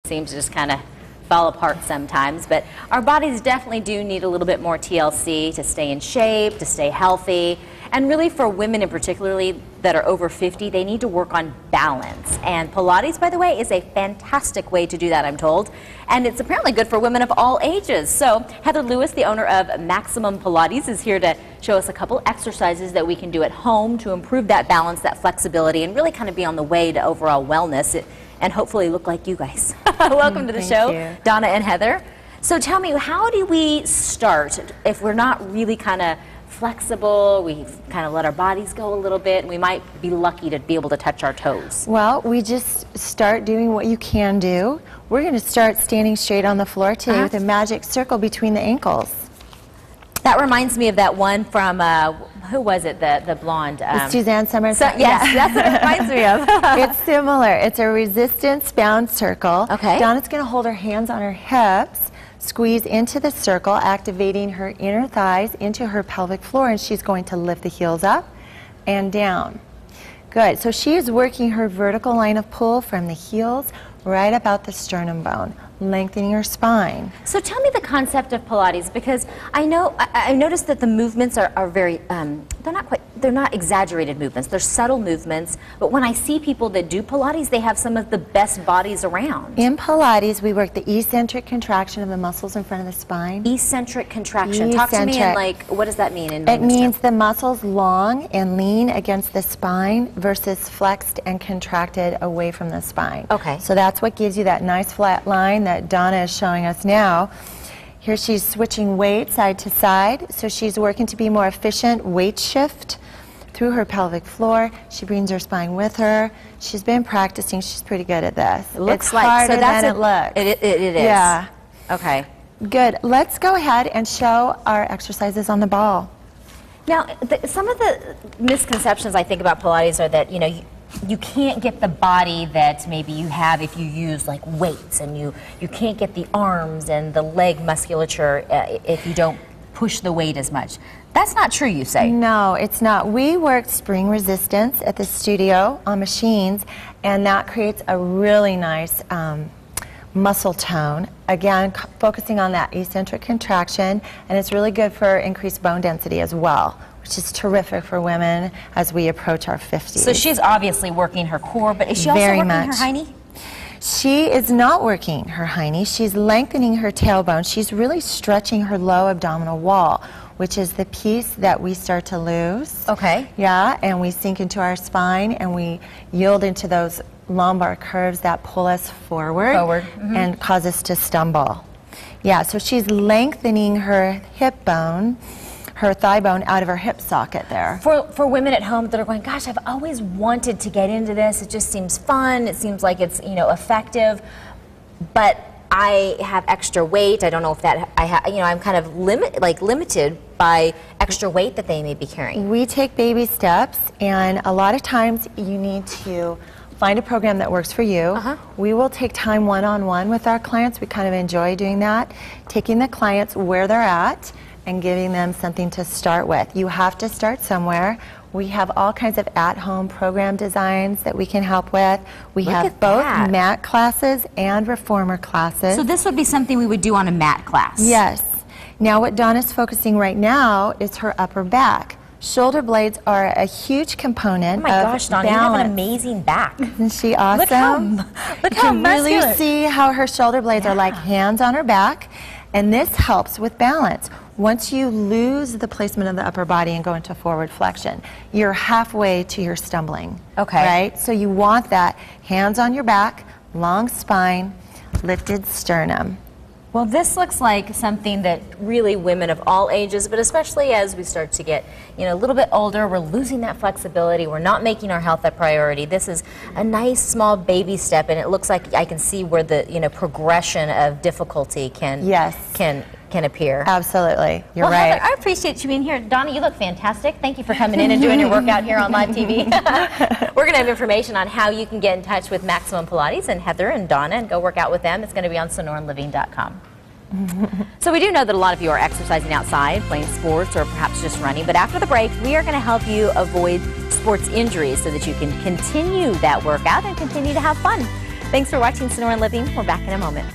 seems to just kind of fall apart sometimes, but our bodies definitely do need a little bit more TLC to stay in shape, to stay healthy, and really for women in particularly that are over 50, they need to work on balance. And Pilates, by the way, is a fantastic way to do that, I'm told, and it's apparently good for women of all ages. So Heather Lewis, the owner of Maximum Pilates, is here to show us a couple exercises that we can do at home to improve that balance, that flexibility, and really kind of be on the way to overall wellness. And hopefully look like you guys. Welcome to the show, Donna and Heather. So tell me, how do we start if we're not really kind of flexible, we kind of let our bodies go a little bit, and we might be lucky to be able to touch our toes? Well, we just start doing what you can do. We're going to start standing straight on the floor today with a magic circle between the ankles. That reminds me of that one from, who was it, the blonde? Suzanne Summers. So, yes, that's what it reminds me of. It's similar. It's a resistance-bound circle. Okay. Donna's going to hold her hands on her hips, squeeze into the circle, activating her inner thighs into her pelvic floor, and she's going to lift the heels up and down. Good. So she is working her vertical line of pull from the heels right about the sternum bone, lengthening her spine. So tell me the concept of Pilates, because I noticed that the movements are very, they're not exaggerated movements, they're subtle movements, but when I see people that do Pilates, they have some of the best bodies around. In Pilates, we work the eccentric contraction of the muscles in front of the spine. Eccentric contraction. Talk to me in, like, what does that mean? It means the muscles long and lean against the spine versus flexed and contracted away from the spine. Okay. So that's what gives you that nice flat line that Donna is showing us now. Here she's switching weight side to side, so she's working to be more efficient weight shift through her pelvic floor. She brings her spine with her. She's been practicing. She's pretty good at this. It looks it's like harder so that's than it looks. It is. Yeah. Okay. Good. Let's go ahead and show our exercises on the ball. Now, some of the misconceptions I think about Pilates are that, you know, you can't get the body that maybe you have if you use like weights, and you can't get the arms and the leg musculature if you don't push the weight as much. That's not true, you say? No, it's not. We work spring resistance at the studio on machines, and that creates a really nice muscle tone. Again, focusing on that eccentric contraction, and it's really good for increased bone density as well, which is terrific for women as we approach our 50s. So she's obviously working her core, but is she also working her hiney? She is not working her hiney. She's lengthening her tailbone. She's really stretching her low abdominal wall, which is the piece that we start to lose. Okay. Yeah, and we sink into our spine, and we yield into those lumbar curves that pull us forward, and cause us to stumble. Yeah, so she's lengthening her hip bone, her thigh bone out of her hip socket there. For women at home that are going, gosh, I've always wanted to get into this. It just seems fun. It seems like it's, you know, effective, but I have extra weight. I don't know if that I'm kind of limited by extra weight that they may be carrying. We take baby steps, and a lot of times you need to find a program that works for you. We will take time one-on-one with our clients. We kind of enjoy doing that, taking the clients where they're at and giving them something to start with. You have to start somewhere. We have all kinds of at-home program designs that we can help with. We have both mat classes and reformer classes. So this would be something we would do on a mat class? Yes. Now what Donna's focusing right now is her upper back. Shoulder blades are a huge component of balance. Oh my gosh, Donna, you have an amazing back. Isn't she awesome? Look how you can really see how her shoulder blades are like hands on her back, and this helps with balance. Once you lose the placement of the upper body and go into forward flexion, you're halfway to your stumbling. Okay. Right? So you want that hands on your back, long spine, lifted sternum. Well, this looks like something that really women of all ages, but especially as we start to get, you know, a little bit older, we're losing that flexibility, we're not making our health a priority. This is a nice small baby step, and it looks like I can see where the, you know, progression of difficulty can appear. Absolutely. You're well, right. Heather, I appreciate you being here. Donna, you look fantastic. Thank you for coming in and doing your workout here on live TV. We're going to have information on how you can get in touch with Maximum Pilates and Heather and Donna and go work out with them. It's going to be on sonoranliving.com. So we do know that a lot of you are exercising outside, playing sports, or perhaps just running. But after the break, we are going to help you avoid sports injuries so that you can continue that workout and continue to have fun. Thanks for watching Sonoran Living. We're back in a moment.